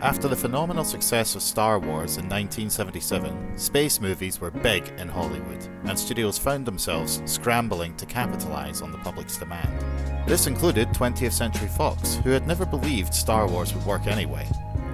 After the phenomenal success of Star Wars in 1977, space movies were big in Hollywood, and studios found themselves scrambling to capitalize on the public's demand. This included 20th Century Fox, who had never believed Star Wars would work anyway.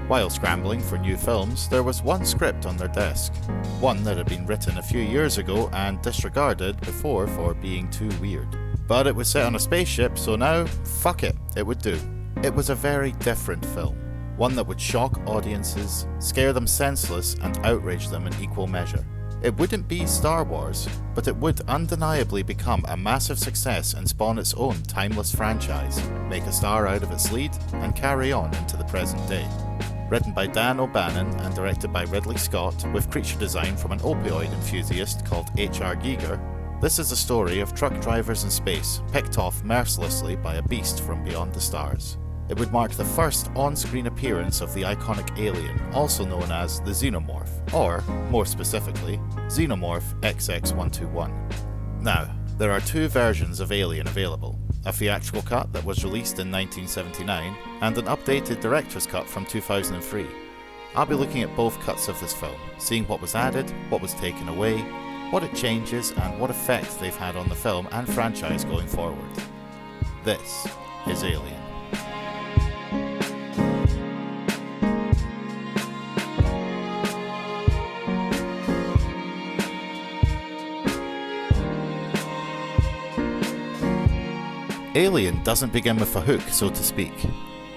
While scrambling for new films, there was one script on their desk, one that had been written a few years ago and disregarded before for being too weird. But it was set on a spaceship, so now, fuck it, it would do. It was a very different film. One that would shock audiences, scare them senseless, and outrage them in equal measure. It wouldn't be Star Wars, but it would undeniably become a massive success and spawn its own timeless franchise, make a star out of its lead, and carry on into the present day. Written by Dan O'Bannon and directed by Ridley Scott, with creature design from an opioid enthusiast called H.R. Giger, this is a story of truck drivers in space, picked off mercilessly by a beast from beyond the stars. It would mark the first on-screen appearance of the iconic alien, also known as the Xenomorph, or, more specifically, Xenomorph XX121. Now, there are two versions of Alien available, a theatrical cut that was released in 1979, and an updated director's cut from 2003. I'll be looking at both cuts of this film, seeing what was added, what was taken away, what it changes, and what effect they've had on the film and franchise going forward. This is Alien. Alien doesn't begin with a hook, so to speak.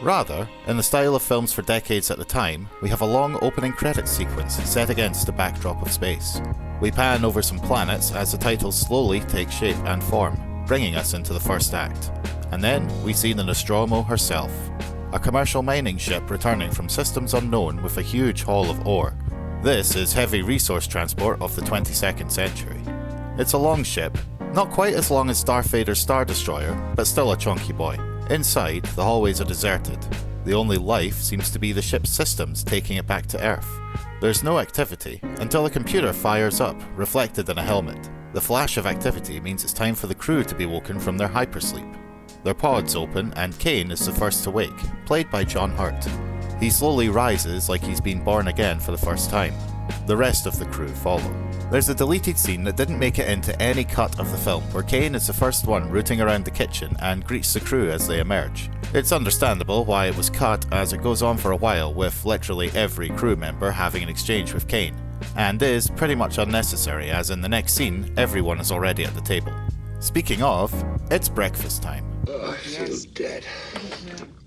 Rather, in the style of films for decades at the time, we have a long opening credits sequence set against a backdrop of space. We pan over some planets as the titles slowly take shape and form, bringing us into the first act. And then we see the Nostromo herself, a commercial mining ship returning from systems unknown with a huge haul of ore. This is heavy resource transport of the 22nd century. It's a long ship, not quite as long as Darth Vader's Star Destroyer, but still a chunky boy. Inside, the hallways are deserted. The only life seems to be the ship's systems taking it back to Earth. There's no activity until a computer fires up, reflected in a helmet. The flash of activity means it's time for the crew to be woken from their hypersleep. Their pods open and Kane is the first to wake, played by John Hurt. He slowly rises like he's been born again for the first time. The rest of the crew follow. There's a deleted scene that didn't make it into any cut of the film, where Kane is the first one rooting around the kitchen and greets the crew as they emerge. It's understandable why it was cut, as it goes on for a while with literally every crew member having an exchange with Kane, and is pretty much unnecessary, as in the next scene everyone is already at the table. Speaking of, it's breakfast time. Oh, I feel dead.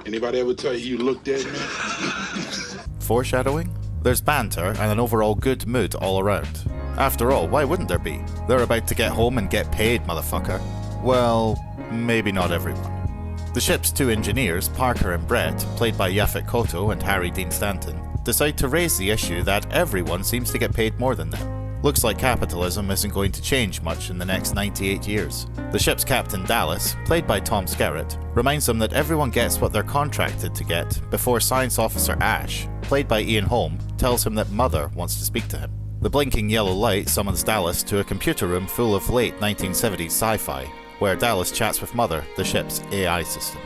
Anybody ever tell you look dead, man? Foreshadowing? There's banter and an overall good mood all around. After all, why wouldn't there be? They're about to get home and get paid, motherfucker. Well, maybe not everyone. The ship's two engineers, Parker and Brett, played by Yaphet Kotto and Harry Dean Stanton, decide to raise the issue that everyone seems to get paid more than them. Looks like capitalism isn't going to change much in the next 98 years. The ship's captain Dallas, played by Tom Skerritt, reminds them that everyone gets what they're contracted to get before Science Officer Ash, played by Ian Holm, tells him that Mother wants to speak to him. The blinking yellow light summons Dallas to a computer room full of late 1970s sci-fi, where Dallas chats with Mother, the ship's AI system.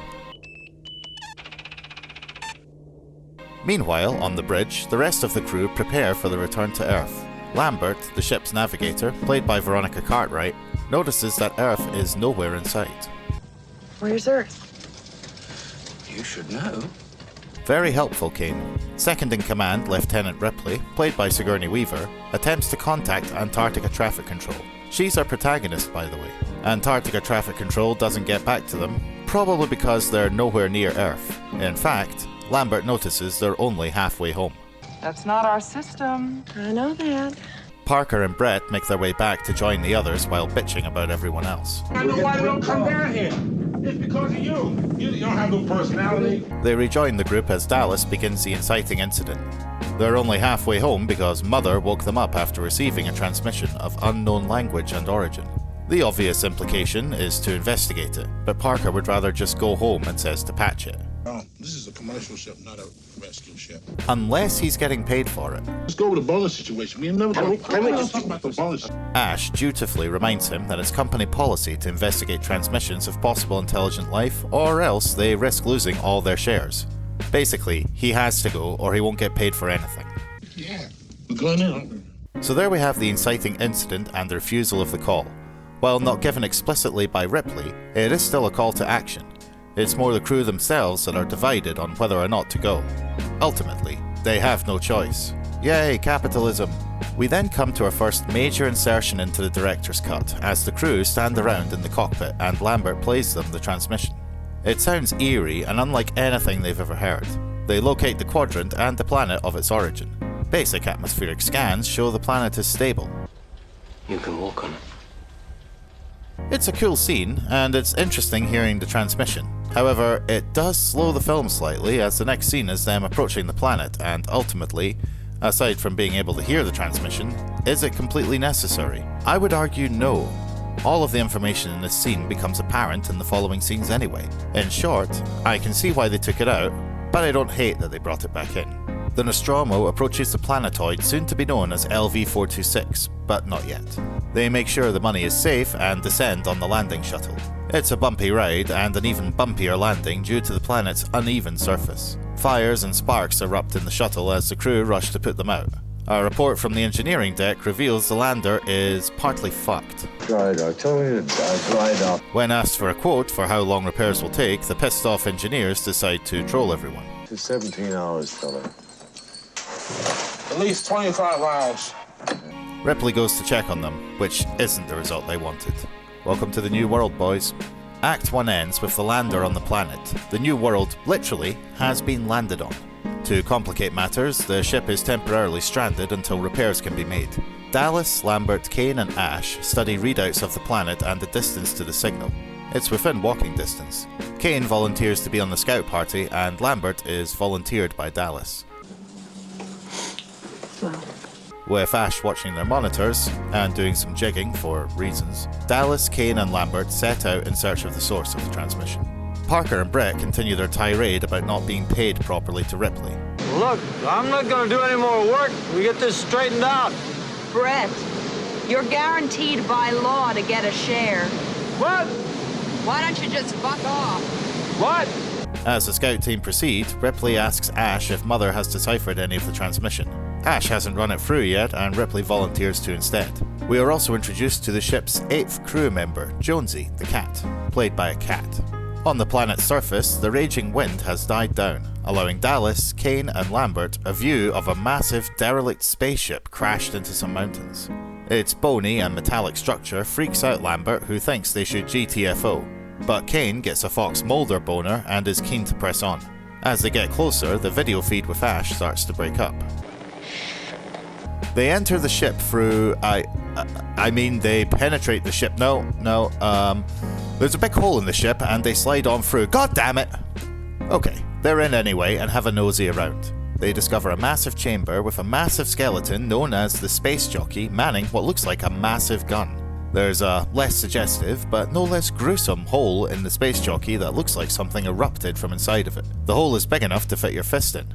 Meanwhile, on the bridge, the rest of the crew prepare for the return to Earth. Lambert, the ship's navigator, played by Veronica Cartwright, notices that Earth is nowhere in sight. Where's Earth? You should know. Very helpful, Kane. Second in command, Lieutenant Ripley, played by Sigourney Weaver, attempts to contact Antarctica Traffic Control. She's our protagonist, by the way. Antarctica Traffic Control doesn't get back to them, probably because they're nowhere near Earth. In fact, Lambert notices they're only halfway home. That's not our system. I know that. Parker and Brett make their way back to join the others while bitching about everyone else. I know why they don't come down here. It's because of you. You don't have no personality. They rejoin the group as Dallas begins the inciting incident. They're only halfway home because Mother woke them up after receiving a transmission of unknown language and origin. The obvious implication is to investigate it, but Parker would rather just go home and says to patch it. Oh, this is a commercial ship, not a rescue ship. Unless he's getting paid for it. Let's go over the bonus situation. We never talk about the bonus. Ash dutifully reminds him that it's company policy to investigate transmissions of possible intelligent life, or else they risk losing all their shares. Basically, he has to go or he won't get paid for anything. Yeah, we're going now. So there we have the inciting incident and the refusal of the call. While not given explicitly by Ripley, it is still a call to action. It's more the crew themselves that are divided on whether or not to go. Ultimately, they have no choice. Yay, capitalism! We then come to our first major insertion into the director's cut, as the crew stand around in the cockpit and Lambert plays them the transmission. It sounds eerie and unlike anything they've ever heard. They locate the quadrant and the planet of its origin. Basic atmospheric scans show the planet is stable. You can walk on it. It's a cool scene, and it's interesting hearing the transmission. However, it does slow the film slightly as the next scene is them approaching the planet, and ultimately, aside from being able to hear the transmission, is it completely necessary? I would argue no. All of the information in this scene becomes apparent in the following scenes anyway. In short, I can see why they took it out, but I don't hate that they brought it back in. The Nostromo approaches the planetoid soon to be known as LV-426, but not yet. They make sure the money is safe and descend on the landing shuttle. It's a bumpy ride and an even bumpier landing due to the planet's uneven surface. Fires and sparks erupt in the shuttle as the crew rush to put them out. A report from the engineering deck reveals the lander is partly fucked. Dry dock. Tell me to dry dock. When asked for a quote for how long repairs will take, the pissed off engineers decide to troll everyone. For 17 hours, fella. At least 25 hours. Ripley goes to check on them, which isn't the result they wanted. Welcome to the New World, boys. Act 1 ends with the lander on the planet. The New World, literally, has been landed on. To complicate matters, the ship is temporarily stranded until repairs can be made. Dallas, Lambert, Kane and Ash study readouts of the planet and the distance to the signal. It's within walking distance. Kane volunteers to be on the scout party and Lambert is volunteered by Dallas. With Ash watching their monitors and doing some jigging for reasons, Dallas, Kane and Lambert set out in search of the source of the transmission. Parker and Brett continue their tirade about not being paid properly to Ripley. Look, I'm not gonna do any more work. We get this straightened out. Brett, you're guaranteed by law to get a share. What? Why don't you just fuck off? What? As the scout team proceed, Ripley asks Ash if Mother has deciphered any of the transmission. Ash hasn't run it through yet, and Ripley volunteers to instead. We are also introduced to the ship's 8th crew member, Jonesy, the cat, played by a cat. On the planet's surface, the raging wind has died down, allowing Dallas, Kane and Lambert a view of a massive derelict spaceship crashed into some mountains. Its bony and metallic structure freaks out Lambert, who thinks they should GTFO, but Kane gets a Fox Mulder boner and is keen to press on. As they get closer, the video feed with Ash starts to break up. They enter the ship through... they penetrate the ship. There's a big hole in the ship and they slide on through. God damn it! Okay, they're in anyway and have a nosy around. They discover a massive chamber with a massive skeleton known as the Space Jockey manning what looks like a massive gun. There's a less suggestive, but no less gruesome hole in the Space Jockey that looks like something erupted from inside of it. The hole is big enough to fit your fist in.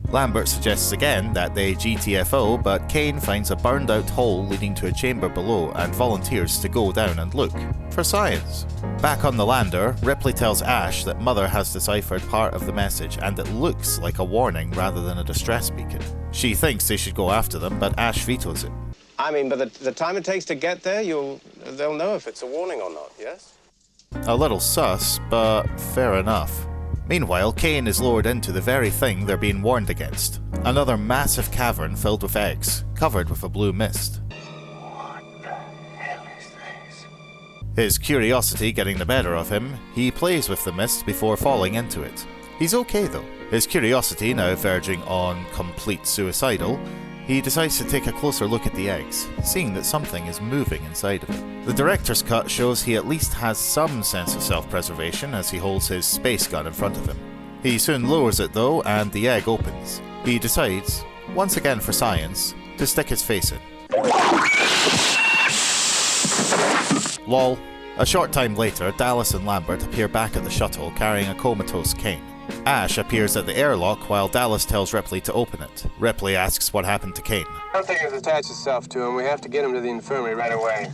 Lambert suggests again that they GTFO, but Kane finds a burned out hole leading to a chamber below and volunteers to go down and look. For science. Back on the lander, Ripley tells Ash that Mother has deciphered part of the message and it looks like a warning rather than a distress beacon. She thinks they should go after them, but Ash vetoes it. I mean, by the time it takes to get there, they'll know if it's a warning or not, yes? A little sus, but fair enough. Meanwhile, Kane is lowered into the very thing they're being warned against. Another massive cavern filled with eggs, covered with a blue mist. What the hell is this? His curiosity getting the better of him, he plays with the mist before falling into it. He's okay though. His curiosity now verging on complete suicidal, he decides to take a closer look at the eggs, seeing that something is moving inside of it. The director's cut shows he at least has some sense of self-preservation as he holds his space gun in front of him. He soon lowers it though, and the egg opens. He decides, once again for science, to stick his face in. Lol. A short time later, Dallas and Lambert appear back at the shuttle carrying a comatose Kane. Ash appears at the airlock while Dallas tells Ripley to open it. Ripley asks what happened to Kane. Something has attached itself to him. We have to get him to the infirmary right away.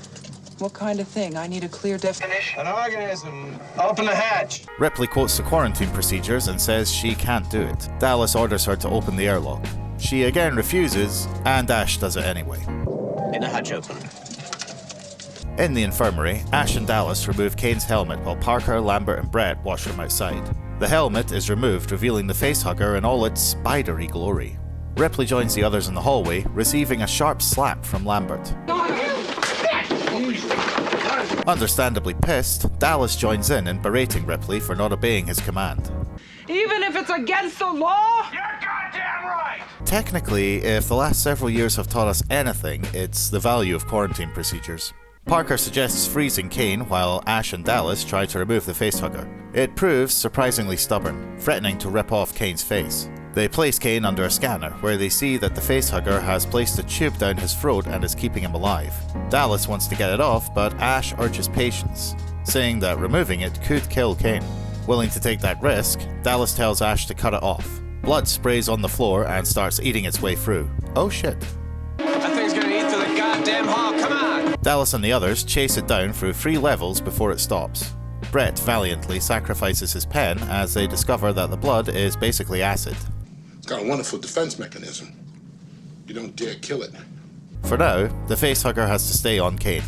What kind of thing? I need a clear definition. An organism. Open the hatch. Ripley quotes the quarantine procedures and says she can't do it. Dallas orders her to open the airlock. She again refuses, and Ash does it anyway. In the hatch open. In the infirmary, Ash and Dallas remove Kane's helmet while Parker, Lambert, and Brett watch from outside. The helmet is removed, revealing the facehugger in all its spidery glory. Ripley joins the others in the hallway, receiving a sharp slap from Lambert. Understandably pissed, Dallas joins in berating Ripley for not obeying his command. Even if it's against the law? You're goddamn right! Technically, if the last several years have taught us anything, it's the value of quarantine procedures. Parker suggests freezing Kane while Ash and Dallas try to remove the facehugger. It proves surprisingly stubborn, threatening to rip off Kane's face. They place Kane under a scanner, where they see that the facehugger has placed a tube down his throat and is keeping him alive. Dallas wants to get it off, but Ash urges patience, saying that removing it could kill Kane. Willing to take that risk, Dallas tells Ash to cut it off. Blood sprays on the floor and starts eating its way through. Oh shit. That thing's gonna eat through the goddamn hall. Come on! Dallas and the others chase it down through 3 levels before it stops. Brett valiantly sacrifices his pen as they discover that the blood is basically acid. It's got a wonderful defense mechanism. You don't dare kill it. For now, the facehugger has to stay on Kane,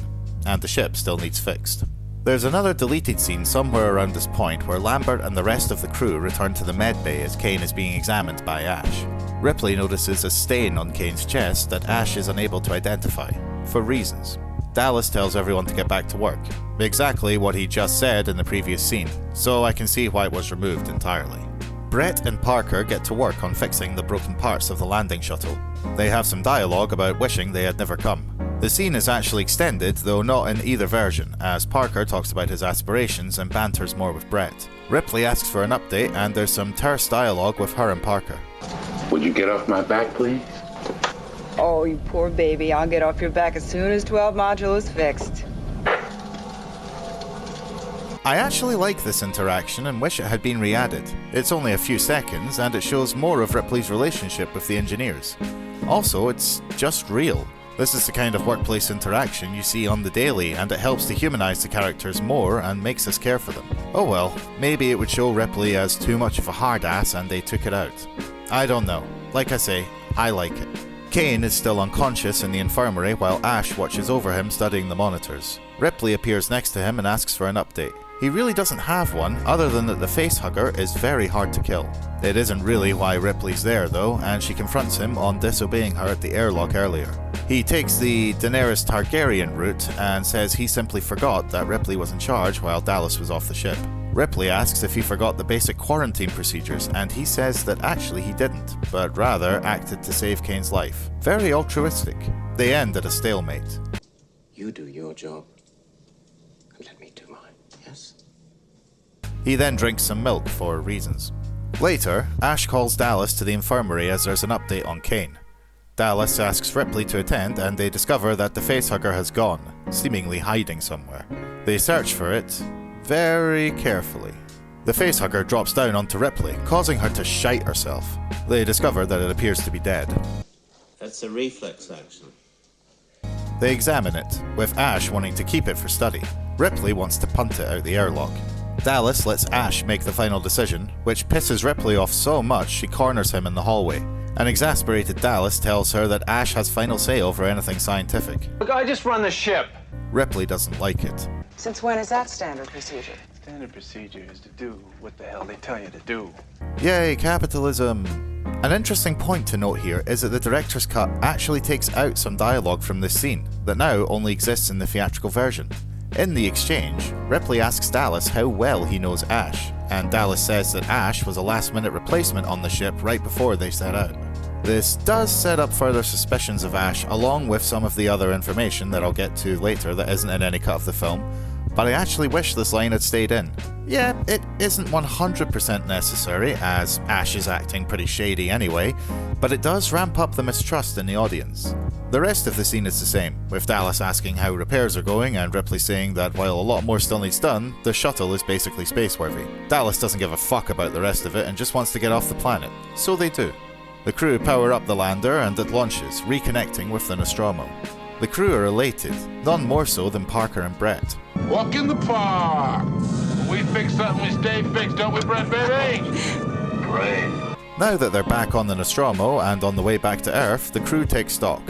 and the ship still needs fixed. There's another deleted scene somewhere around this point where Lambert and the rest of the crew return to the medbay as Kane is being examined by Ash. Ripley notices a stain on Kane's chest that Ash is unable to identify, for reasons. Dallas tells everyone to get back to work, exactly what he just said in the previous scene, so I can see why it was removed entirely. Brett and Parker get to work on fixing the broken parts of the landing shuttle. They have some dialogue about wishing they had never come. The scene is actually extended, though not in either version, as Parker talks about his aspirations and banters more with Brett. Ripley asks for an update, and there's some terse dialogue with her and Parker. Would you get off my back, please? Oh, you poor baby. I'll get off your back as soon as 12 module is fixed. I actually like this interaction and wish it had been re-added. It's only a few seconds, and it shows more of Ripley's relationship with the engineers. Also, it's just real. This is the kind of workplace interaction you see on the daily, and it helps to humanize the characters more and makes us care for them. Oh well, maybe it would show Ripley as too much of a hard ass and they took it out. I don't know. Like I say, I like it. Kane is still unconscious in the infirmary while Ash watches over him studying the monitors. Ripley appears next to him and asks for an update. He really doesn't have one, other than that the facehugger is very hard to kill. It isn't really why Ripley's there though, and she confronts him on disobeying her at the airlock earlier. He takes the Daenerys Targaryen route and says he simply forgot that Ripley was in charge while Dallas was off the ship. Ripley asks if he forgot the basic quarantine procedures, and he says that actually he didn't, but rather acted to save Kane's life. Very altruistic. They end at a stalemate. You do your job, and let me do mine, yes? He then drinks some milk for reasons. Later, Ash calls Dallas to the infirmary as there's an update on Kane. Dallas asks Ripley to attend, and they discover that the facehugger has gone, seemingly hiding somewhere. They search for it very carefully. The facehugger drops down onto Ripley, causing her to shite herself. They discover that it appears to be dead. That's a reflex action. They examine it, with Ash wanting to keep it for study. Ripley wants to punt it out the airlock. Dallas lets Ash make the final decision, which pisses Ripley off so much she corners him in the hallway. An exasperated Dallas tells her that Ash has final say over anything scientific. Look, I just run the ship. Ripley doesn't like it. Since when is that standard procedure? Standard procedure is to do what the hell they tell you to do. Yay, capitalism! An interesting point to note here is that the director's cut actually takes out some dialogue from this scene that now only exists in the theatrical version. In the exchange, Ripley asks Dallas how well he knows Ash, and Dallas says that Ash was a last-minute replacement on the ship right before they set out. This does set up further suspicions of Ash, along with some of the other information that I'll get to later that isn't in any cut of the film, but I actually wish this line had stayed in. Yeah, it isn't 100% necessary, as Ash is acting pretty shady anyway, but it does ramp up the mistrust in the audience. The rest of the scene is the same, with Dallas asking how repairs are going and Ripley saying that while a lot more still needs done, the shuttle is basically spaceworthy. Dallas doesn't give a fuck about the rest of it and just wants to get off the planet. So they do. The crew power up the lander and it launches, reconnecting with the Nostromo. The crew are elated, none more so than Parker and Brett. Walk in the park. When we fix something, we stay fixed, don't we, Brett, baby? Great. Now that they're back on the Nostromo and on the way back to Earth, the crew take stock.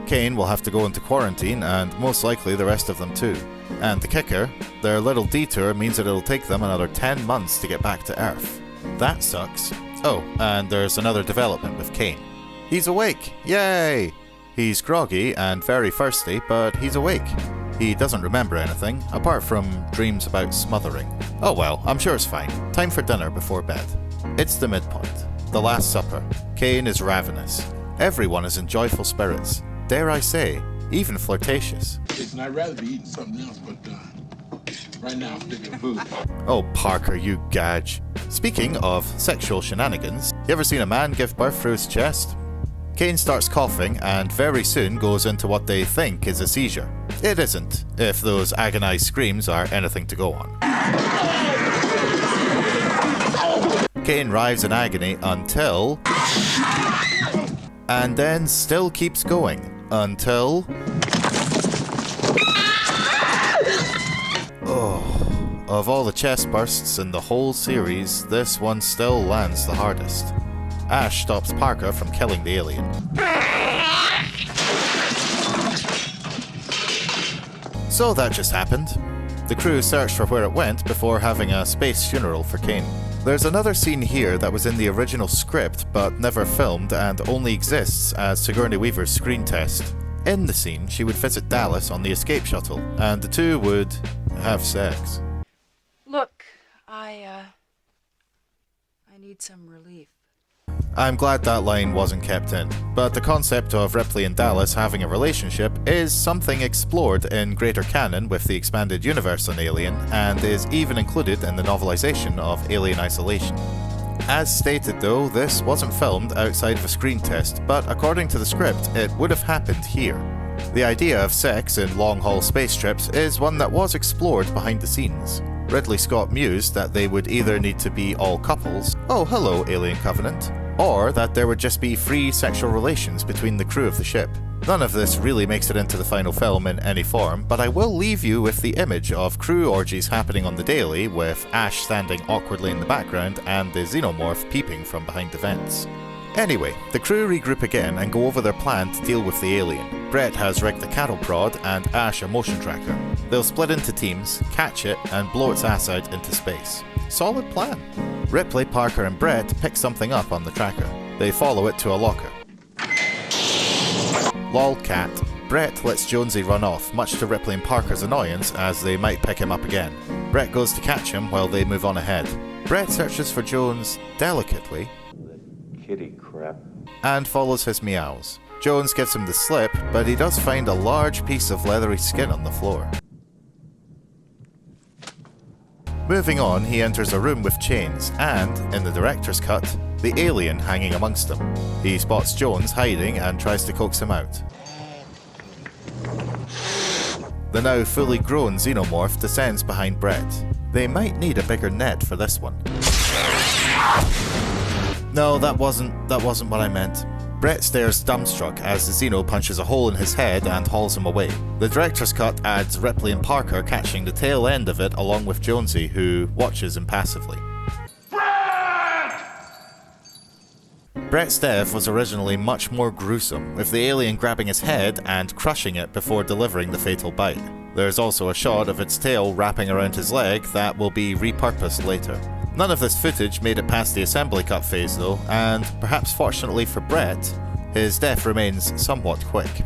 Kane will have to go into quarantine, and most likely the rest of them too. And the kicker, their little detour means that it'll take them another 10 months to get back to Earth. That sucks. Oh, and there's another development with Kane. He's awake! Yay! He's groggy and very thirsty, but he's awake. He doesn't remember anything, apart from dreams about smothering. Oh well, I'm sure it's fine. Time for dinner before bed. It's the midpoint. The Last Supper. Kane is ravenous. Everyone is in joyful spirits. Dare I say, even flirtatious. Listen, I'd rather be eating something else, but right now I'm thinking of food. Oh, Parker, you gadge. Speaking of sexual shenanigans, you ever seen a man give birth through his chest? Kane starts coughing and very soon goes into what they think is a seizure. It isn't, if those agonized screams are anything to go on. Kane writhes in agony until... and then still keeps going until... oh, of all the chest bursts in the whole series, this one still lands the hardest. Ash stops Parker from killing the alien. So that just happened. The crew searched for where it went before having a space funeral for Kane. There's another scene here that was in the original script but never filmed and only exists as Sigourney Weaver's screen test. In the scene, she would visit Dallas on the escape shuttle, and the two would have sex. Look, I need some relief. I'm glad that line wasn't kept in, but the concept of Ripley and Dallas having a relationship is something explored in greater canon with the expanded universe on Alien, and is even included in the novelization of Alien Isolation. As stated though, this wasn't filmed outside of a screen test, but according to the script, it would have happened here. The idea of sex in long-haul space trips is one that was explored behind the scenes. Ridley Scott mused that they would either need to be all couples, oh hello Alien Covenant, or that there would just be free sexual relations between the crew of the ship. None of this really makes it into the final film in any form, but I will leave you with the image of crew orgies happening on the daily, with Ash standing awkwardly in the background and the xenomorph peeping from behind the vents. Anyway, the crew regroup again and go over their plan to deal with the alien. Brett has rigged the cattle prod and Ash a motion tracker. They'll split into teams, catch it, and blow its ass out into space. Solid plan. Ripley, Parker, and Brett pick something up on the tracker. They follow it to a locker. Lolcat. Brett lets Jonesy run off, much to Ripley and Parker's annoyance, as they might pick him up again. Brett goes to catch him while they move on ahead. Brett searches for Jones delicately, Kitty crap. and follows his meows. Jones gives him the slip, but he does find a large piece of leathery skin on the floor. Moving on, he enters a room with chains, and, in the director's cut, the alien hanging amongst them. He spots Jones hiding and tries to coax him out. The now fully grown xenomorph descends behind Brett. They might need a bigger net for this one. No, that wasn't what I meant. Brett stares dumbstruck as the Xeno punches a hole in his head and hauls him away. The director's cut adds Ripley and Parker catching the tail end of it along with Jonesy, who watches impassively. Brett's death was originally much more gruesome, with the alien grabbing his head and crushing it before delivering the fatal bite. There's also a shot of its tail wrapping around his leg that will be repurposed later. None of this footage made it past the assembly cut phase though, and perhaps fortunately for Brett, his death remains somewhat quick.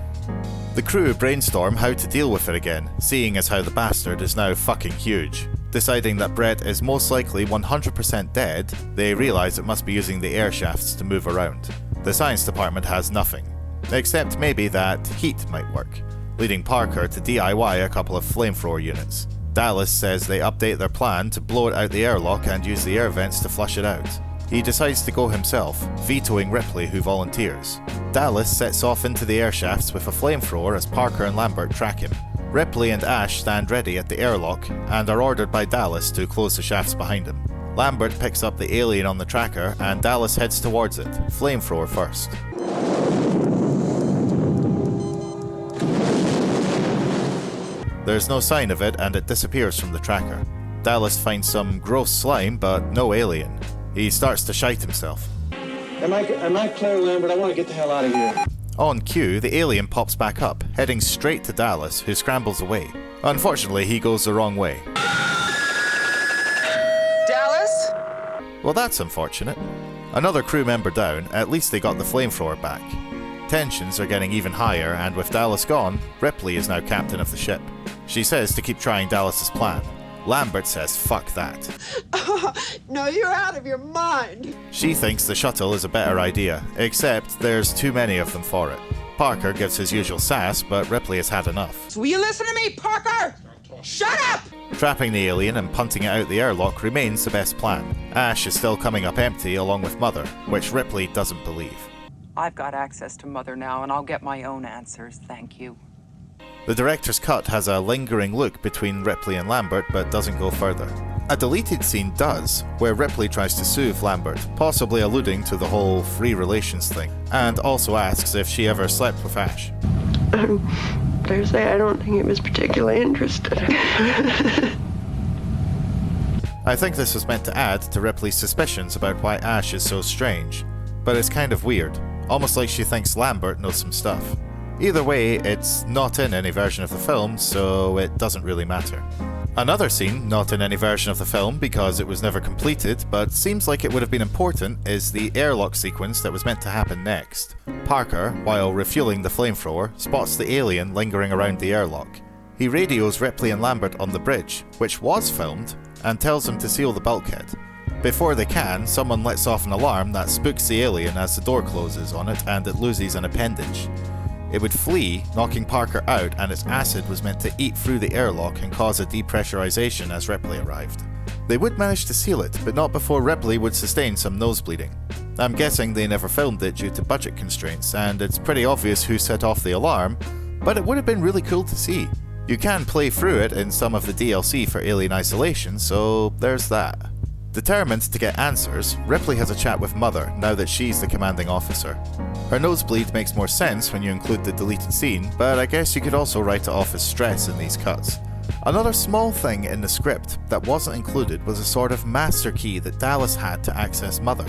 The crew brainstorm how to deal with it again, seeing as how the bastard is now fucking huge. Deciding that Brett is most likely 100% dead, they realise it must be using the air shafts to move around. The science department has nothing, except maybe that heat might work, leading Parker to DIY a couple of flamethrower units. Dallas says they update their plan to blow it out the airlock and use the air vents to flush it out. He decides to go himself, vetoing Ripley, who volunteers. Dallas sets off into the air shafts with a flamethrower as Parker and Lambert track him. Ripley and Ash stand ready at the airlock and are ordered by Dallas to close the shafts behind him. Lambert picks up the alien on the tracker and Dallas heads towards it, flamethrower first. There's no sign of it and it disappears from the tracker. Dallas finds some gross slime, but no alien. He starts to shite himself. Am I clear, Lambert? I want to get the hell out of here. On cue, the alien pops back up, heading straight to Dallas, who scrambles away. Unfortunately, he goes the wrong way. Dallas? Well, that's unfortunate. Another crew member down, at least they got the flamethrower back. Tensions are getting even higher, and with Dallas gone, Ripley is now captain of the ship. She says to keep trying Dallas's plan. Lambert says fuck that. No, you're out of your mind. She thinks the shuttle is a better idea, except there's too many of them for it. Parker gives his usual sass, but Ripley has had enough. Will you listen to me, Parker? Shut up! Trapping the alien and punting it out the airlock remains the best plan. Ash is still coming up empty along with Mother, which Ripley doesn't believe. I've got access to Mother now, and I'll get my own answers, thank you. The director's cut has a lingering look between Ripley and Lambert, but doesn't go further. A deleted scene does, where Ripley tries to soothe Lambert, possibly alluding to the whole free relations thing, and also asks if she ever slept with Ash. Dare say I don't think he was particularly interested. I think this was meant to add to Ripley's suspicions about why Ash is so strange, but it's kind of weird, almost like she thinks Lambert knows some stuff. Either way, it's not in any version of the film, so it doesn't really matter. Another scene, not in any version of the film because it was never completed, but seems like it would have been important, is the airlock sequence that was meant to happen next. Parker, while refueling the flamethrower, spots the alien lingering around the airlock. He radios Ripley and Lambert on the bridge, which was filmed, and tells them to seal the bulkhead. Before they can, someone lets off an alarm that spooks the alien as the door closes on it and it loses an appendage. It would flee, knocking Parker out, and its acid was meant to eat through the airlock and cause a depressurization as Ripley arrived. They would manage to seal it, but not before Ripley would sustain some nosebleeding. I'm guessing they never filmed it due to budget constraints, and it's pretty obvious who set off the alarm, but it would have been really cool to see. You can play through it in some of the DLC for Alien Isolation, so there's that. Determined to get answers, Ripley has a chat with Mother now that she's the commanding officer. Her nosebleed makes more sense when you include the deleted scene, but I guess you could also write it off as stress in these cuts. Another small thing in the script that wasn't included was a sort of master key that Dallas had to access Mother.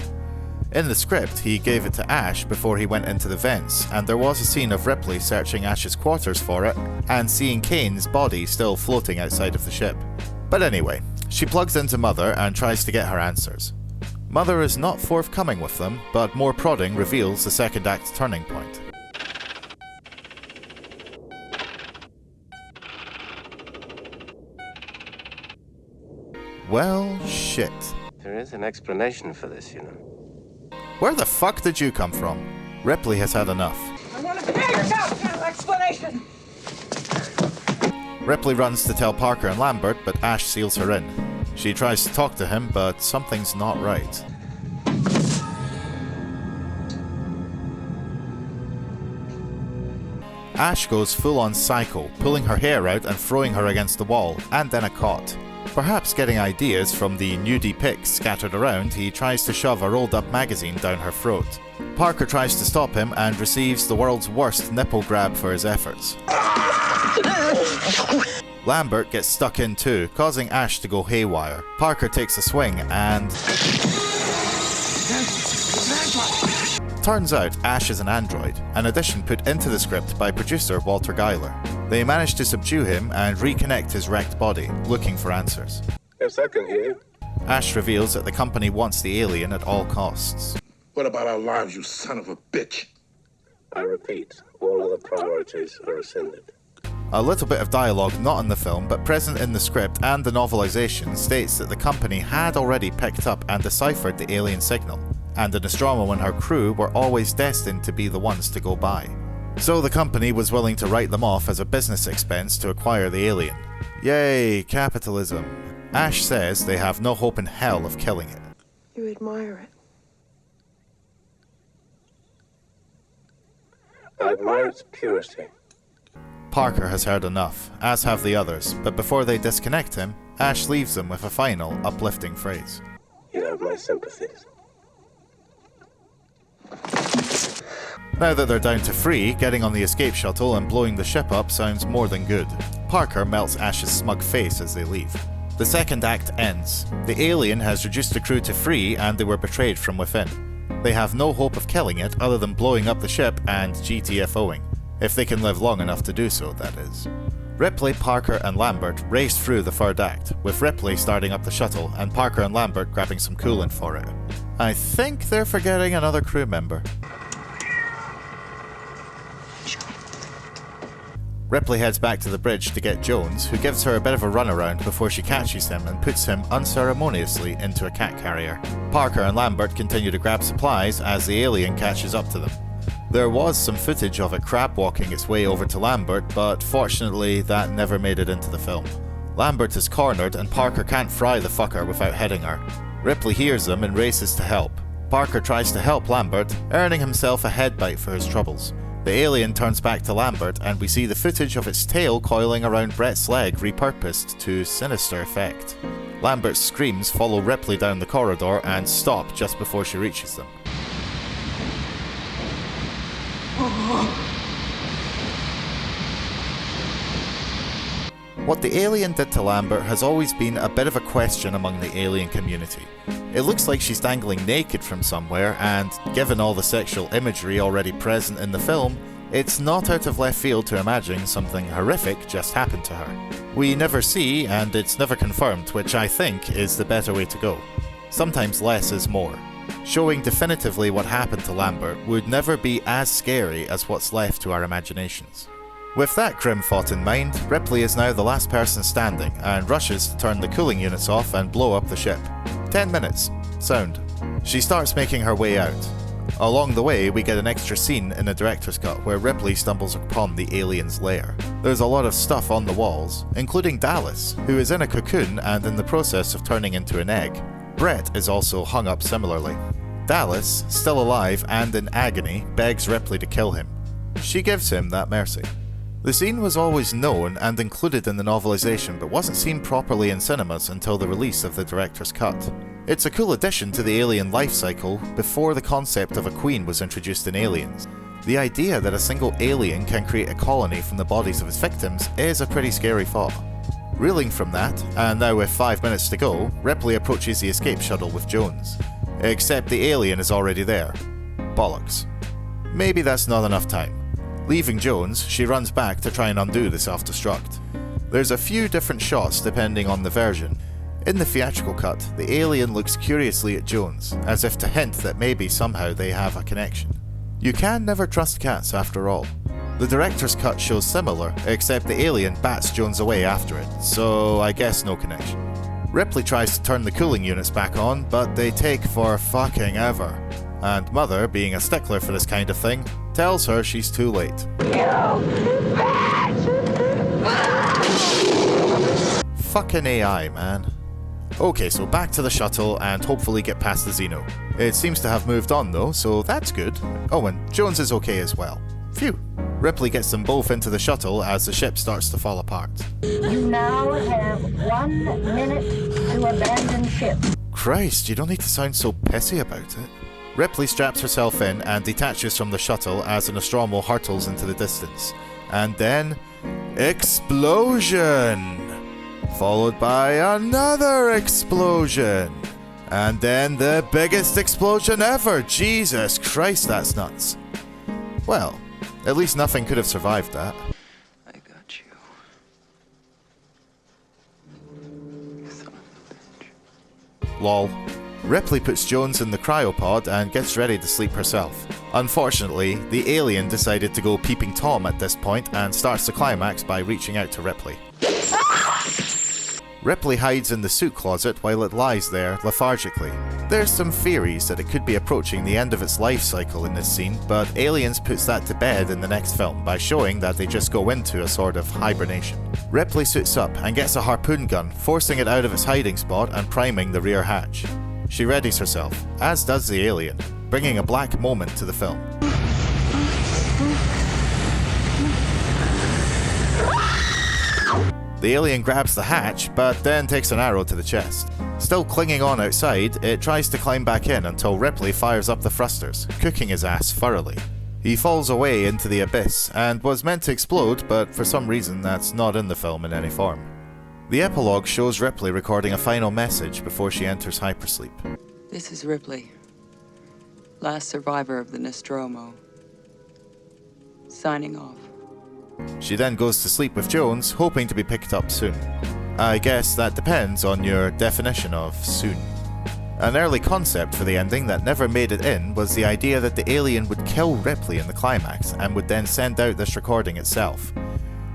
In the script, he gave it to Ash before he went into the vents, and there was a scene of Ripley searching Ash's quarters for it and seeing Kane's body still floating outside of the ship. But anyway, she plugs into Mother and tries to get her answers. Mother is not forthcoming with them, but more prodding reveals the second act turning point. Well, shit. There is an explanation for this, you know. Where the fuck did you come from? Ripley has had enough. I want to hear your goddamn explanation. Ripley runs to tell Parker and Lambert, but Ash seals her in. She tries to talk to him, but something's not right. Ash goes full-on psycho, pulling her hair out and throwing her against the wall, and then a cot. Perhaps getting ideas from the nudie pics scattered around, he tries to shove a rolled-up magazine down her throat. Parker tries to stop him and receives the world's worst nipple grab for his efforts. Lambert gets stuck in too, causing Ash to go haywire. Parker takes a swing and... Turns out Ash is an android, an addition put into the script by producer Walter Geiler. They manage to subdue him and reconnect his wrecked body, looking for answers. Yes, I can hear you. Ash reveals that the company wants the alien at all costs. What about our lives, you son of a bitch? I repeat, all other priorities are rescinded. A little bit of dialogue not in the film but present in the script and the novelization states that the company had already picked up and deciphered the alien signal, and the Nostromo and her crew were always destined to be the ones to go by. So the company was willing to write them off as a business expense to acquire the alien. Yay, capitalism. Ash says they have no hope in hell of killing it. You admire it. I admire its purity. Parker has heard enough, as have the others, but before they disconnect him, Ash leaves them with a final, uplifting phrase. You have my sympathies. Now that they're down to 3, getting on the escape shuttle and blowing the ship up sounds more than good. Parker melts Ash's smug face as they leave. The second act ends. The alien has reduced the crew to 3 and they were betrayed from within. They have no hope of killing it other than blowing up the ship and GTFOing. If they can live long enough to do so, that is. Ripley, Parker and Lambert race through the third act, with Ripley starting up the shuttle and Parker and Lambert grabbing some coolant for it. I think they're forgetting another crew member. Ripley heads back to the bridge to get Jones, who gives her a bit of a runaround before she catches him and puts him unceremoniously into a cat carrier. Parker and Lambert continue to grab supplies as the alien catches up to them. There was some footage of it crab walking its way over to Lambert, but fortunately that never made it into the film. Lambert is cornered and Parker can't fry the fucker without hitting her. Ripley hears them and races to help. Parker tries to help Lambert, earning himself a head bite for his troubles. The alien turns back to Lambert and we see the footage of its tail coiling around Brett's leg repurposed to sinister effect. Lambert's screams follow Ripley down the corridor and stop just before she reaches them. What the alien did to Lambert has always been a bit of a question among the alien community. It looks like she's dangling naked from somewhere, and given all the sexual imagery already present in the film, it's not out of left field to imagine something horrific just happened to her. We never see, and it's never confirmed, which I think is the better way to go. Sometimes less is more. Showing definitively what happened to Lambert would never be as scary as what's left to our imaginations. With that grim thought in mind, Ripley is now the last person standing and rushes to turn the cooling units off and blow up the ship. 10 minutes. Sound. She starts making her way out. Along the way, we get an extra scene in the director's cut where Ripley stumbles upon the alien's lair. There's a lot of stuff on the walls, including Dallas, who is in a cocoon and in the process of turning into an egg. Brett is also hung up similarly. Dallas, still alive and in agony, begs Ripley to kill him. She gives him that mercy. The scene was always known and included in the novelization but wasn't seen properly in cinemas until the release of the director's cut. It's a cool addition to the alien life cycle before the concept of a queen was introduced in Aliens. The idea that a single alien can create a colony from the bodies of its victims is a pretty scary thought. Reeling from that, and now with 5 minutes to go, Ripley approaches the escape shuttle with Jones. Except the alien is already there. Bollocks. Maybe that's not enough time. Leaving Jones, she runs back to try and undo the self-destruct. There's a few different shots depending on the version. In the theatrical cut, the alien looks curiously at Jones, as if to hint that maybe somehow they have a connection. You can never trust cats after all. The director's cut shows similar, except the alien bats Jones away after it, so I guess no connection. Ripley tries to turn the cooling units back on, but they take for fucking ever. And Mother, being a stickler for this kind of thing, tells her she's too late. Fucking AI, man. Okay, so back to the shuttle and hopefully get past the Xeno. It seems to have moved on though, so that's good. Oh, and Jones is okay as well. Phew. Ripley gets them both into the shuttle as the ship starts to fall apart. You now have 1 minute to abandon ship. Christ, you don't need to sound so pissy about it. Ripley straps herself in and detaches from the shuttle as the Nostromo hurtles into the distance. And then... explosion! Followed by another explosion! And then the biggest explosion ever! Jesus Christ, that's nuts. Well, at least nothing could have survived that. I got you. You son of a bitch. Lol. Ripley puts Jones in the cryopod and gets ready to sleep herself. Unfortunately, the alien decided to go peeping Tom at this point and starts the climax by reaching out to Ripley. Ripley hides in the suit closet while it lies there lethargically. There's some theories that it could be approaching the end of its life cycle in this scene, but Aliens puts that to bed in the next film by showing that they just go into a sort of hibernation. Ripley suits up and gets a harpoon gun, forcing it out of its hiding spot and priming the rear hatch. She readies herself, as does the alien, bringing a black moment to the film. The alien grabs the hatch, but then takes an arrow to the chest. Still clinging on outside, it tries to climb back in until Ripley fires up the thrusters, cooking his ass thoroughly. He falls away into the abyss and was meant to explode, but for some reason that's not in the film in any form. The epilogue shows Ripley recording a final message before she enters hypersleep. This is Ripley, last survivor of the Nostromo. Signing off. She then goes to sleep with Jones, hoping to be picked up soon. I guess that depends on your definition of soon. An early concept for the ending that never made it in was the idea that the alien would kill Ripley in the climax and would then send out this recording itself.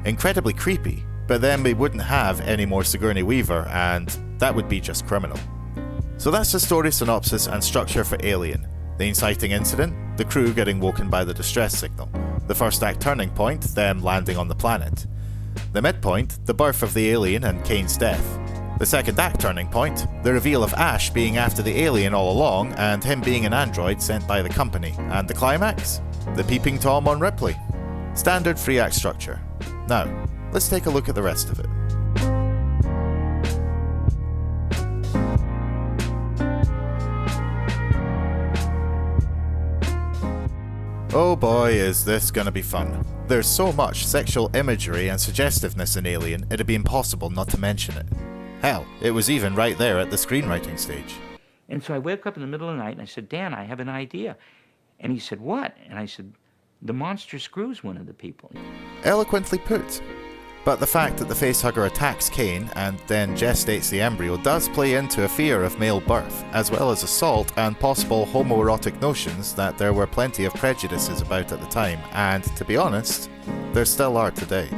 Incredibly creepy, but then we wouldn't have any more Sigourney Weaver, and that would be just criminal. So that's the story synopsis and structure for Alien. The inciting incident, the crew getting woken by the distress signal. The first act turning point, them landing on the planet. The midpoint, the birth of the alien and Kane's death. The second act turning point, the reveal of Ash being after the alien all along and him being an android sent by the company. And the climax? The peeping Tom on Ripley. Standard 3-act structure. Now, let's take a look at the rest of it. Oh boy, is this gonna be fun. There's so much sexual imagery and suggestiveness in Alien, it'd be impossible not to mention it. Hell, it was even right there at the screenwriting stage. And so I woke up in the middle of the night and I said, Dan, I have an idea. And he said, what? And I said, the monster screws one of the people. Eloquently put. But the fact that the facehugger attacks Kane and then gestates the embryo does play into a fear of male birth, as well as assault and possible homoerotic notions that there were plenty of prejudices about at the time, and, to be honest, there still are today.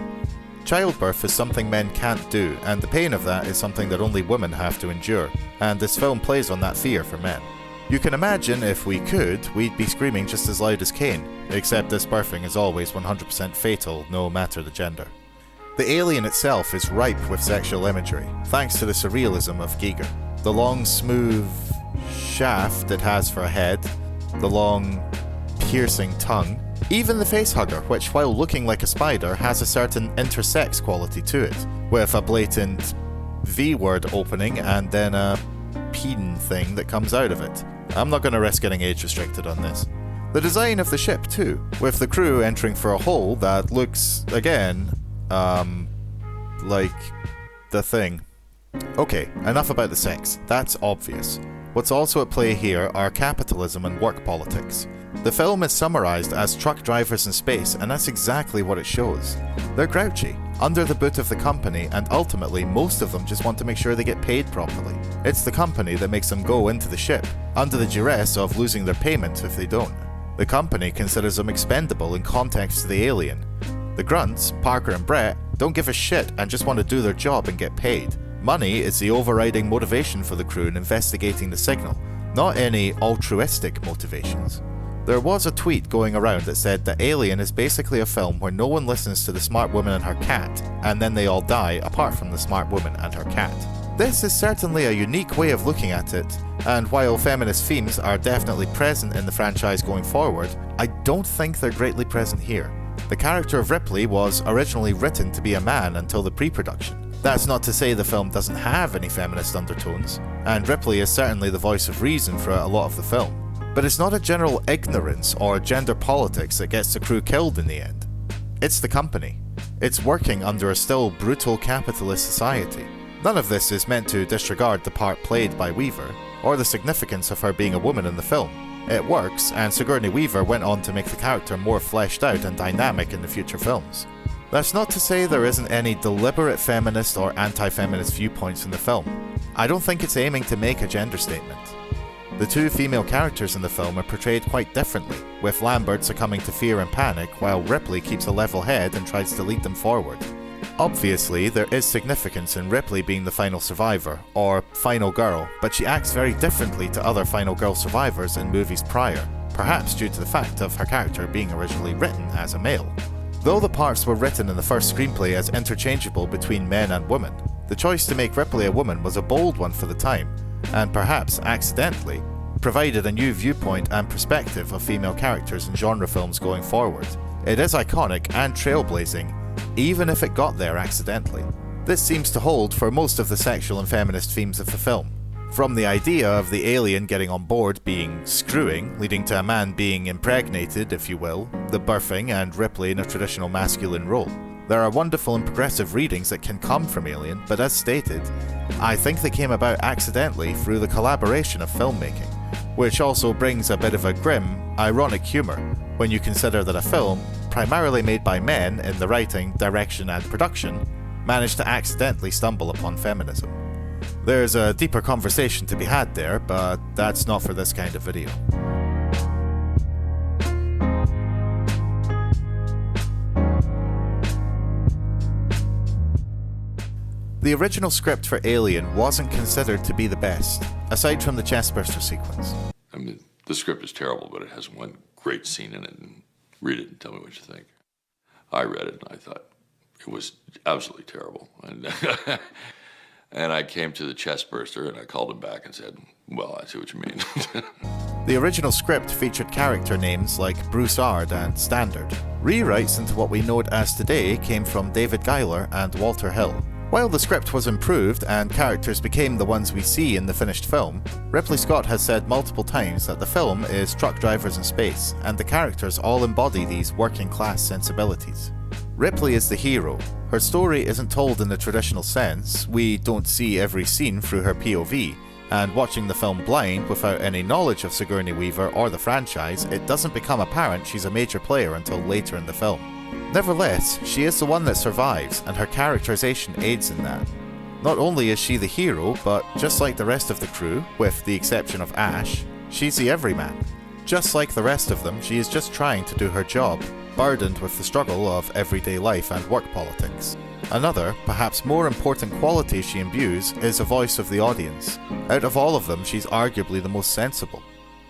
Childbirth is something men can't do, and the pain of that is something that only women have to endure, and this film plays on that fear for men. You can imagine if we could, we'd be screaming just as loud as Kane, except this birthing is always 100% fatal, no matter the gender. The alien itself is ripe with sexual imagery, thanks to the surrealism of Giger. The long, smooth shaft it has for a head, the long, piercing tongue, even the facehugger, which while looking like a spider has a certain intersex quality to it, with a blatant V-word opening and then a peen thing that comes out of it. I'm not going to risk getting age restricted on this. The design of the ship too, with the crew entering for a hole that looks, again, like the Thing. Okay, enough about the sex, that's obvious. What's also at play here are capitalism and work politics. The film is summarised as truck drivers in space, and that's exactly what it shows. They're grouchy, under the boot of the company, and ultimately most of them just want to make sure they get paid properly. It's the company that makes them go into the ship, under the duress of losing their payment if they don't. The company considers them expendable in context to the alien. The grunts, Parker and Brett, don't give a shit and just want to do their job and get paid. Money is the overriding motivation for the crew in investigating the signal, not any altruistic motivations. There was a tweet going around that said that Alien is basically a film where no one listens to the smart woman and her cat, and then they all die apart from the smart woman and her cat. This is certainly a unique way of looking at it, and while feminist themes are definitely present in the franchise going forward, I don't think they're greatly present here. The character of Ripley was originally written to be a man until the pre-production. That's not to say the film doesn't have any feminist undertones, and Ripley is certainly the voice of reason throughout a lot of the film. But it's not a general ignorance or gender politics that gets the crew killed in the end. It's the company. It's working under a still brutal capitalist society. None of this is meant to disregard the part played by Weaver, or the significance of her being a woman in the film. It works, and Sigourney Weaver went on to make the character more fleshed out and dynamic in the future films. That's not to say there isn't any deliberate feminist or anti-feminist viewpoints in the film. I don't think it's aiming to make a gender statement. The two female characters in the film are portrayed quite differently, with Lambert succumbing to fear and panic while Ripley keeps a level head and tries to lead them forward. Obviously, there is significance in Ripley being the final survivor, or final girl, but she acts very differently to other final girl survivors in movies prior, perhaps due to the fact of her character being originally written as a male. Though the parts were written in the first screenplay as interchangeable between men and women, the choice to make Ripley a woman was a bold one for the time, and perhaps accidentally, provided a new viewpoint and perspective of female characters in genre films going forward. It is iconic and trailblazing, even if it got there accidentally. This seems to hold for most of the sexual and feminist themes of the film. From the idea of the alien getting on board being screwing, leading to a man being impregnated, if you will, the birthing, and Ripley in a traditional masculine role. There are wonderful and progressive readings that can come from Alien, but as stated, I think they came about accidentally through the collaboration of filmmaking, which also brings a bit of a grim, ironic humour when you consider that a film, primarily made by men in the writing, direction and production, managed to accidentally stumble upon feminism. There's a deeper conversation to be had there, but that's not for this kind of video. The original script for Alien wasn't considered to be the best, aside from the chestburster sequence. I mean, the script is terrible, but it has one great scene in it, and read it and tell me what you think. I read it and I thought it was absolutely terrible. And I came to the chestburster and I called him back and said, well, I see what you mean. The original script featured character names like Broussard and Standard. Rewrites into what we know it as today came from David Giler and Walter Hill. While the script was improved and characters became the ones we see in the finished film, Ripley Scott has said multiple times that the film is truck drivers in space, and the characters all embody these working class sensibilities. Ripley is the hero. Her story isn't told in the traditional sense, we don't see every scene through her POV, and watching the film blind without any knowledge of Sigourney Weaver or the franchise, it doesn't become apparent she's a major player until later in the film. Nevertheless, she is the one that survives, and her characterization aids in that. Not only is she the hero, but just like the rest of the crew, with the exception of Ash, she's the everyman. Just like the rest of them, she is just trying to do her job, burdened with the struggle of everyday life and work politics. Another, perhaps more important quality she imbues is a voice of the audience. Out of all of them, she's arguably the most sensible.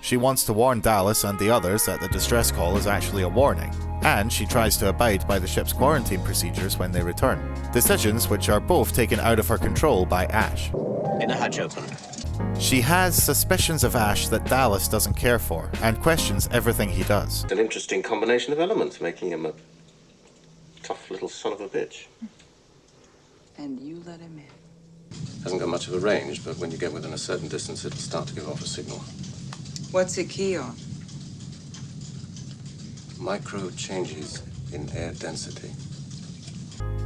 She wants to warn Dallas and the others that the distress call is actually a warning, and she tries to abide by the ship's quarantine procedures when they return. Decisions which are both taken out of her control by Ash. In the hatch open. She has suspicions of Ash that Dallas doesn't care for, and questions everything he does. An interesting combination of elements, making him a tough little son of a bitch. And you let him in. Hasn't got much of a range, but when you get within a certain distance, it'll start to give off a signal. What's it key on? Micro changes in air density.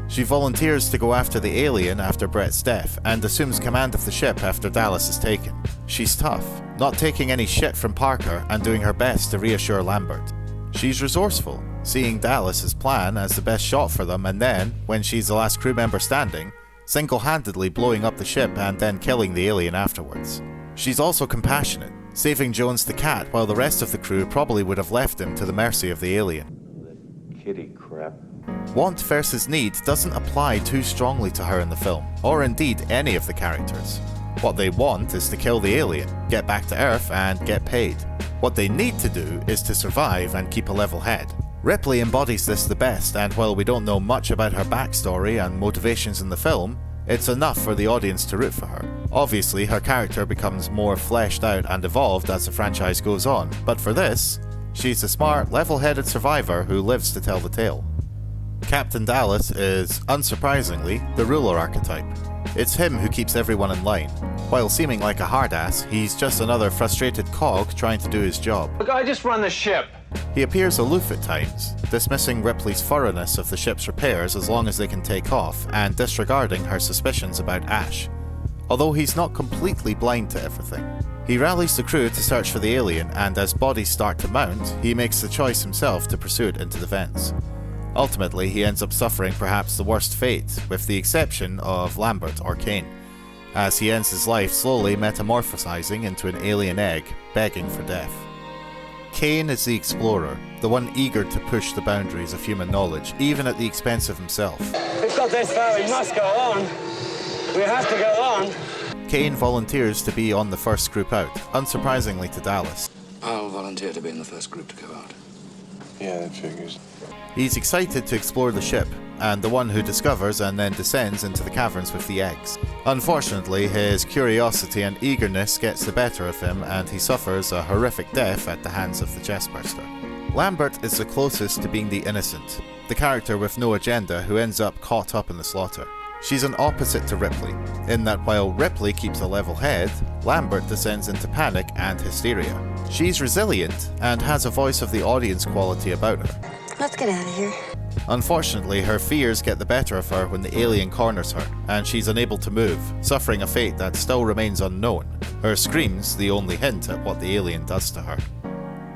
She volunteers to go after the alien after Brett's death, and assumes command of the ship after Dallas is taken. She's tough, not taking any shit from Parker and doing her best to reassure Lambert. She's resourceful, seeing Dallas's plan as the best shot for them, and then, when she's the last crew member standing, single-handedly blowing up the ship and then killing the alien afterwards. She's also compassionate, saving Jones the cat while the rest of the crew probably would have left him to the mercy of the alien. Kitty crap. Want versus need doesn't apply too strongly to her in the film, or indeed any of the characters. What they want is to kill the alien, get back to Earth, and get paid. What they need to do is to survive and keep a level head. Ripley embodies this the best, and while we don't know much about her backstory and motivations in the film, it's enough for the audience to root for her. Obviously, her character becomes more fleshed out and evolved as the franchise goes on, but for this, she's a smart, level-headed survivor who lives to tell the tale. Captain Dallas is, unsurprisingly, the ruler archetype. It's him who keeps everyone in line. While seeming like a hard-ass, he's just another frustrated cog trying to do his job. Look, I just run the ship. He appears aloof at times, dismissing Ripley's thoroughness of the ship's repairs as long as they can take off, and disregarding her suspicions about Ash. Although he's not completely blind to everything. He rallies the crew to search for the alien, and as bodies start to mount, he makes the choice himself to pursue it into the vents. Ultimately, he ends up suffering perhaps the worst fate, with the exception of Lambert or Kane, as he ends his life slowly metamorphosizing into an alien egg, begging for death. Kane is the explorer, the one eager to push the boundaries of human knowledge, even at the expense of himself. We've got this far, we must go on. We have to go on. Kane volunteers to be on the first group out, unsurprisingly to Dallas. I'll volunteer to be in the first group to go out. Yeah, that figures. He's excited to explore the ship, and the one who discovers and then descends into the caverns with the eggs. Unfortunately, his curiosity and eagerness gets the better of him, and he suffers a horrific death at the hands of the chestburster. Lambert is the closest to being the innocent, the character with no agenda who ends up caught up in the slaughter. She's an opposite to Ripley, in that while Ripley keeps a level head, Lambert descends into panic and hysteria. She's resilient and has a voice of the audience quality about her. Let's get out of here. Unfortunately, her fears get the better of her when the alien corners her, and she's unable to move, suffering a fate that still remains unknown. Her screams the only hint at what the alien does to her.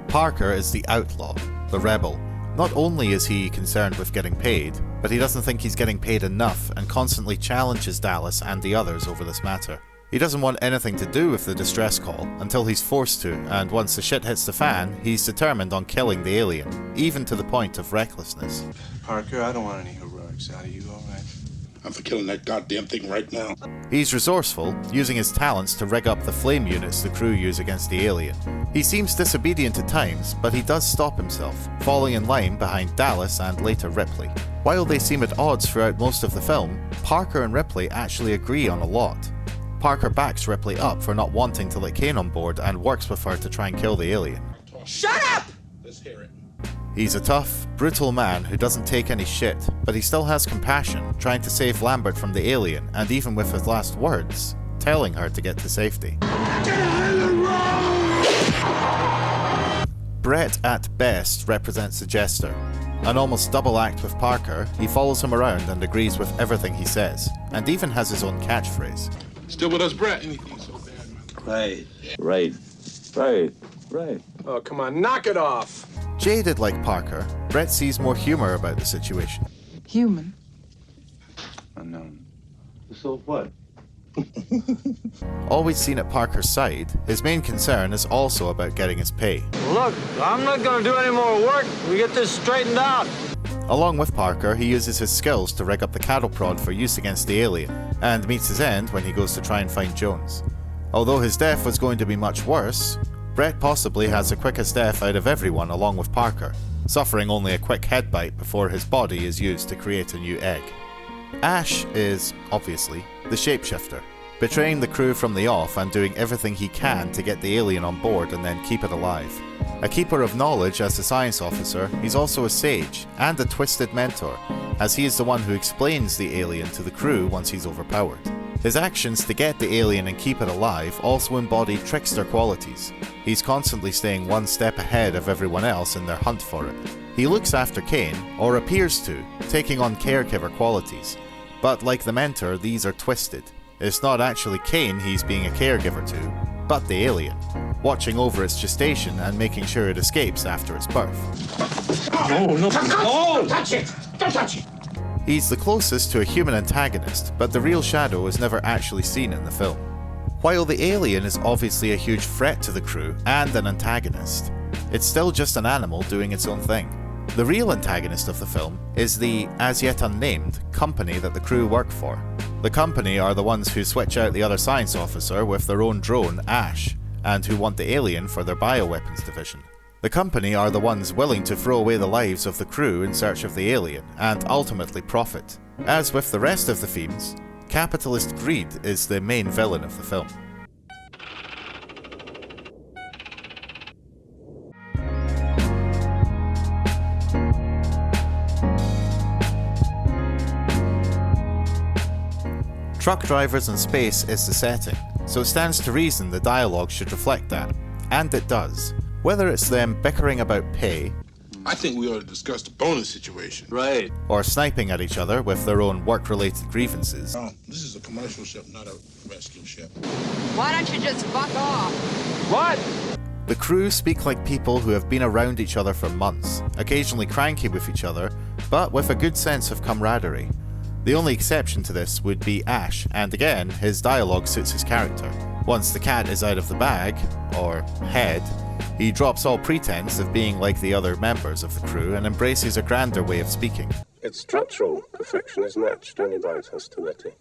Parker is the outlaw, the rebel. Not only is he concerned with getting paid, but he doesn't think he's getting paid enough and constantly challenges Dallas and the others over this matter. He doesn't want anything to do with the distress call until he's forced to, and once the shit hits the fan, he's determined on killing the alien, even to the point of recklessness. Parker, I don't want any heroics out of you, all right? I'm for killing that goddamn thing right now. He's resourceful, using his talents to rig up the flame units the crew use against the alien. He seems disobedient at times, but he does stop himself, falling in line behind Dallas and later Ripley. While they seem at odds throughout most of the film, Parker and Ripley actually agree on a lot. Parker backs Ripley up for not wanting to let Kane on board and works with her to try and kill the alien. Shut up! Let's hear it. He's a tough, brutal man who doesn't take any shit, but he still has compassion, trying to save Lambert from the alien, and even with his last words, telling her to get to safety. Brett at best represents the jester. An almost double act with Parker, he follows him around and agrees with everything he says, and even has his own catchphrase. Still with us, Brett? Anything so bad, man? Right. Oh, come on, knock it off. Jaded like Parker, Brett sees more humor about the situation. Human. Unknown. So what? Always seen at Parker's side, his main concern is also about getting his pay. Look, I'm not gonna do any more work. We get this straightened out. Along with Parker, he uses his skills to rig up the cattle prod for use against the alien, and meets his end when he goes to try and find Jones. Although his death was going to be much worse, Brett possibly has the quickest death out of everyone along with Parker, suffering only a quick head bite before his body is used to create a new egg. Ash is, obviously, the shapeshifter, betraying the crew from the off and doing everything he can to get the alien on board and then keep it alive. A keeper of knowledge as a science officer, he's also a sage and a twisted mentor, as he is the one who explains the alien to the crew once he's overpowered. His actions to get the alien and keep it alive also embody trickster qualities. He's constantly staying one step ahead of everyone else in their hunt for it. He looks after Kane, or appears to, taking on caregiver qualities. But like the mentor, these are twisted. It's not actually Kane he's being a caregiver to, but the alien, watching over its gestation and making sure it escapes after its birth. No, don't touch it! Don't touch it! He's the closest to a human antagonist, but the real Shadow is never actually seen in the film. While the alien is obviously a huge threat to the crew and an antagonist, it's still just an animal doing its own thing. The real antagonist of the film is the, as yet unnamed, company that the crew work for. The company are the ones who switch out the other science officer with their own drone, Ash, and who want the alien for their bioweapons division. The company are the ones willing to throw away the lives of the crew in search of the alien, and ultimately profit. As with the rest of the themes, capitalist greed is the main villain of the film. Truck drivers in space is the setting, so it stands to reason the dialogue should reflect that, and it does. Whether it's them bickering about pay, I think we ought to discuss the bonus situation. Right. or sniping at each other with their own work-related grievances, This is a commercial ship, not a rescue ship. Why don't you just fuck off? What? the crew speak like people who have been around each other for months, occasionally cranky with each other, but with a good sense of camaraderie. The only exception to this would be Ash, and again, his dialogue suits his character. Once the cat is out of the bag, or head, he drops all pretense of being like the other members of the crew and embraces a grander way of speaking. Its structural perfection is matched only by its hostility.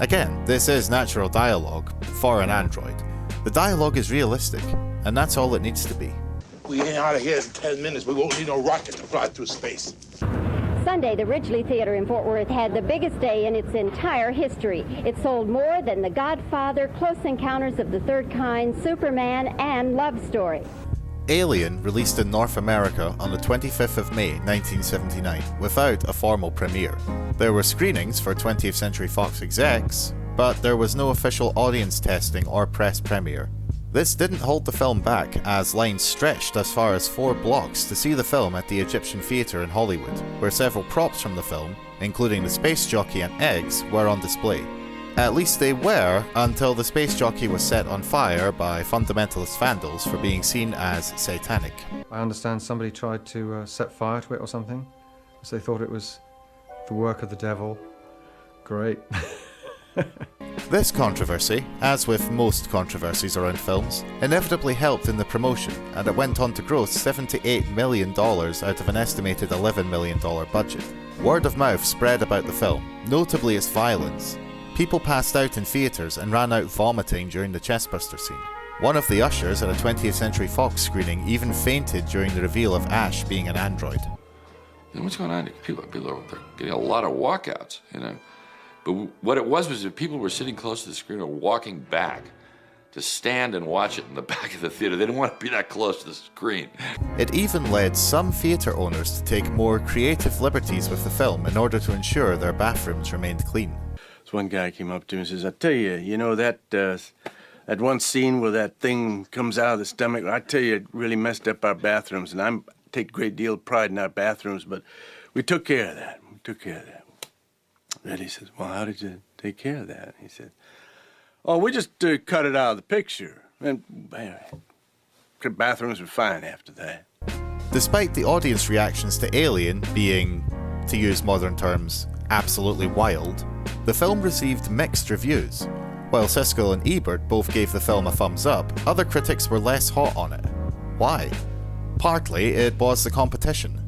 Again, this is natural dialogue for an android. The dialogue is realistic, and that's all it needs to be. We ain't out of here in 10 minutes. We won't need no rocket to fly through space. Sunday, the Ridgely Theater in Fort Worth had the biggest day in its entire history. It sold more than The Godfather, Close Encounters of the Third Kind, Superman, and Love Story. Alien released in North America on the 25th of May 1979 without a formal premiere. There were screenings for 20th Century Fox execs, but there was no official audience testing or press premiere. This didn't hold the film back, as lines stretched as far as 4 blocks to see the film at the Egyptian Theatre in Hollywood, where several props from the film, including the space jockey and eggs, were on display. At least they were, until the space jockey was set on fire by fundamentalist vandals for being seen as satanic. I understand somebody tried to set fire to it or something, because they thought it was the work of the devil. Great. This controversy, as with most controversies around films, inevitably helped in the promotion, and it went on to gross $78 million out of an estimated $11 million budget. Word of mouth spread about the film, notably its violence. People passed out in theatres and ran out vomiting during the chestburster scene. One of the ushers at a 20th Century Fox screening even fainted during the reveal of Ash being an android. What's going on? People are getting a lot of walkouts, you know. But what it was that people were sitting close to the screen or walking back to stand and watch it in the back of the theater. They didn't want to be that close to the screen. It even led some theatre owners to take more creative liberties with the film in order to ensure their bathrooms remained clean. So one guy came up to me and says, I tell you, you know that one scene where that thing comes out of the stomach, I tell you, it really messed up our bathrooms, and I take a great deal of pride in our bathrooms, but we took care of that. Then he says, well, how did you take care of that? He said, oh, we just cut it out of the picture. And the bathrooms were fine after that. Despite the audience reactions to Alien being, to use modern terms, absolutely wild, the film received mixed reviews. While Siskel and Ebert both gave the film a thumbs up, other critics were less hot on it. Why? Partly it was the competition.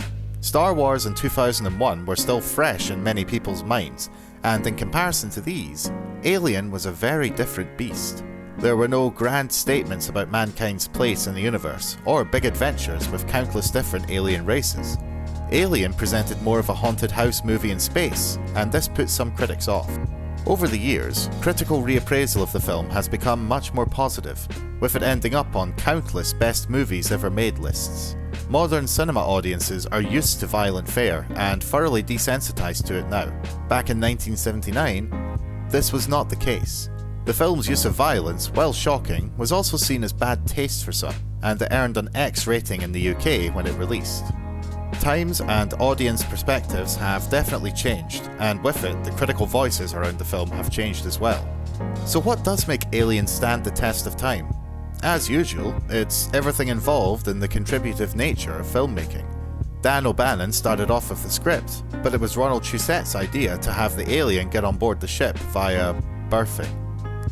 Star Wars and 2001 were still fresh in many people's minds, and in comparison to these, Alien was a very different beast. There were no grand statements about mankind's place in the universe, or big adventures with countless different alien races. Alien presented more of a haunted house movie in space, and this put some critics off. Over the years, critical reappraisal of the film has become much more positive, with it ending up on countless best movies ever made lists. Modern cinema audiences are used to violent fare and thoroughly desensitized to it now. Back in 1979, this was not the case. The film's use of violence, while shocking, was also seen as bad taste for some, and it earned an X rating in the UK when it released. Times and audience perspectives have definitely changed, and with it, the critical voices around the film have changed as well. So what does make Alien stand the test of time? As usual, it's everything involved in the contributive nature of filmmaking. Dan O'Bannon started off with the script, but it was Ronald Shussett's idea to have the alien get on board the ship via birthing.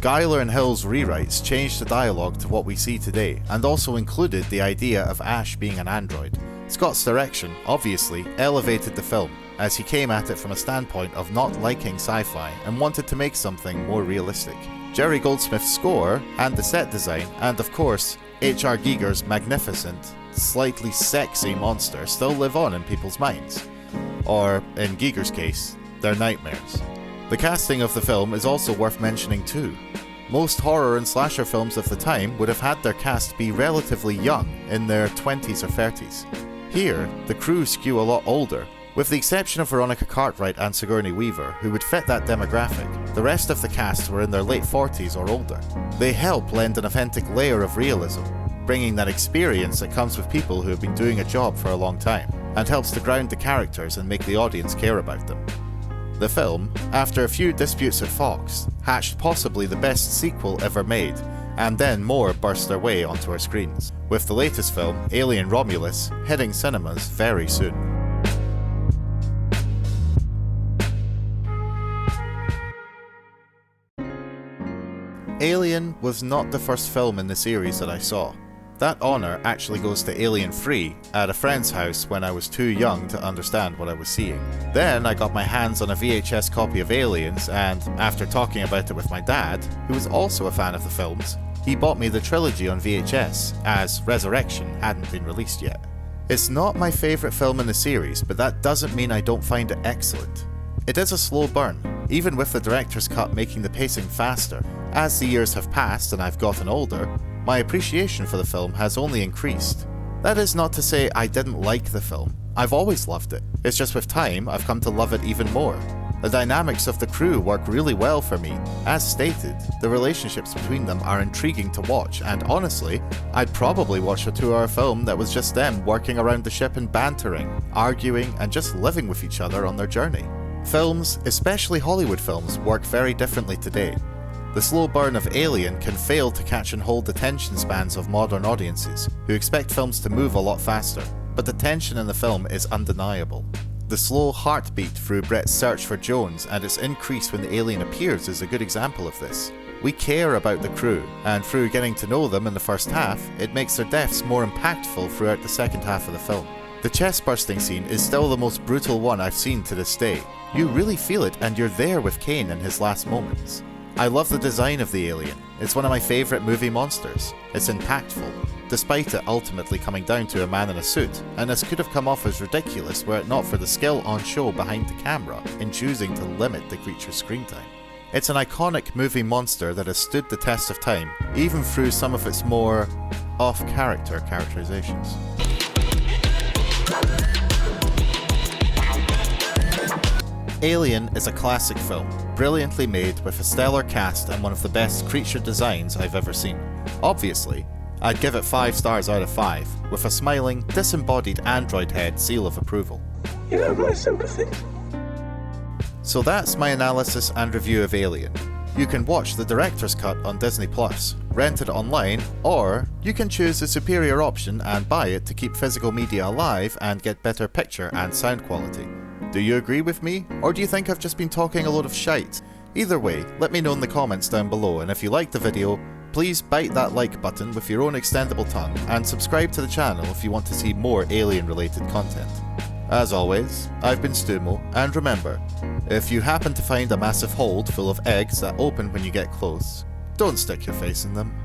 Giler and Hill's rewrites changed the dialogue to what we see today, and also included the idea of Ash being an android. Scott's direction, obviously, elevated the film, as he came at it from a standpoint of not liking sci-fi and wanted to make something more realistic. Jerry Goldsmith's score, and the set design, and of course, H.R. Giger's magnificent, slightly sexy monster still live on in people's minds. Or, in Giger's case, their nightmares. The casting of the film is also worth mentioning too. Most horror and slasher films of the time would have had their cast be relatively young, in their 20s or 30s. Here, the crew skew a lot older. With the exception of Veronica Cartwright and Sigourney Weaver, who would fit that demographic, the rest of the cast were in their late 40s or older. They help lend an authentic layer of realism, bringing that experience that comes with people who have been doing a job for a long time, and helps to ground the characters and make the audience care about them. The film, after a few disputes at Fox, hatched possibly the best sequel ever made, and then more burst their way onto our screens, with the latest film, Alien Romulus, hitting cinemas very soon. Alien was not the first film in the series that I saw. That honour actually goes to Alien 3 at a friend's house when I was too young to understand what I was seeing. Then I got my hands on a VHS copy of Aliens, and after talking about it with my dad, who was also a fan of the films, he bought me the trilogy on VHS, as Resurrection hadn't been released yet. It's not my favourite film in the series, but that doesn't mean I don't find it excellent. It is a slow burn, even with the director's cut making the pacing faster. As the years have passed and I've gotten older, my appreciation for the film has only increased. That is not to say I didn't like the film. I've always loved it. It's just with time I've come to love it even more. The dynamics of the crew work really well for me. As stated, the relationships between them are intriguing to watch, and honestly, I'd probably watch a 2-hour film that was just them working around the ship and bantering, arguing, and just living with each other on their journey. Films, especially Hollywood films, work very differently today. The slow burn of Alien can fail to catch and hold the attention spans of modern audiences, who expect films to move a lot faster, but the tension in the film is undeniable. The slow heartbeat through Brett's search for Jones and its increase when the alien appears is a good example of this. We care about the crew, and through getting to know them in the first half, it makes their deaths more impactful throughout the second half of the film. The chest bursting scene is still the most brutal one I've seen to this day. You really feel it, and you're there with Kane in his last moments. I love the design of the alien. It's one of my favourite movie monsters. It's impactful, despite it ultimately coming down to a man in a suit, and this could have come off as ridiculous were it not for the skill on show behind the camera in choosing to limit the creature's screen time. It's an iconic movie monster that has stood the test of time, even through some of its more off-character characterizations. Alien is a classic film, brilliantly made with a stellar cast and one of the best creature designs I've ever seen. Obviously, I'd give it 5 stars out of 5, with a smiling, disembodied android head seal of approval. You have my sympathy. So that's my analysis and review of Alien. You can watch the director's cut on Disney+, rent it online, or you can choose the superior option and buy it to keep physical media alive and get better picture and sound quality. Do you agree with me, or do you think I've just been talking a load of shite? Either way, let me know in the comments down below, and if you liked the video, please bite that like button with your own extendable tongue, and subscribe to the channel if you want to see more alien-related content. As always, I've been Stumo, and remember, if you happen to find a massive hold full of eggs that open when you get close, don't stick your face in them.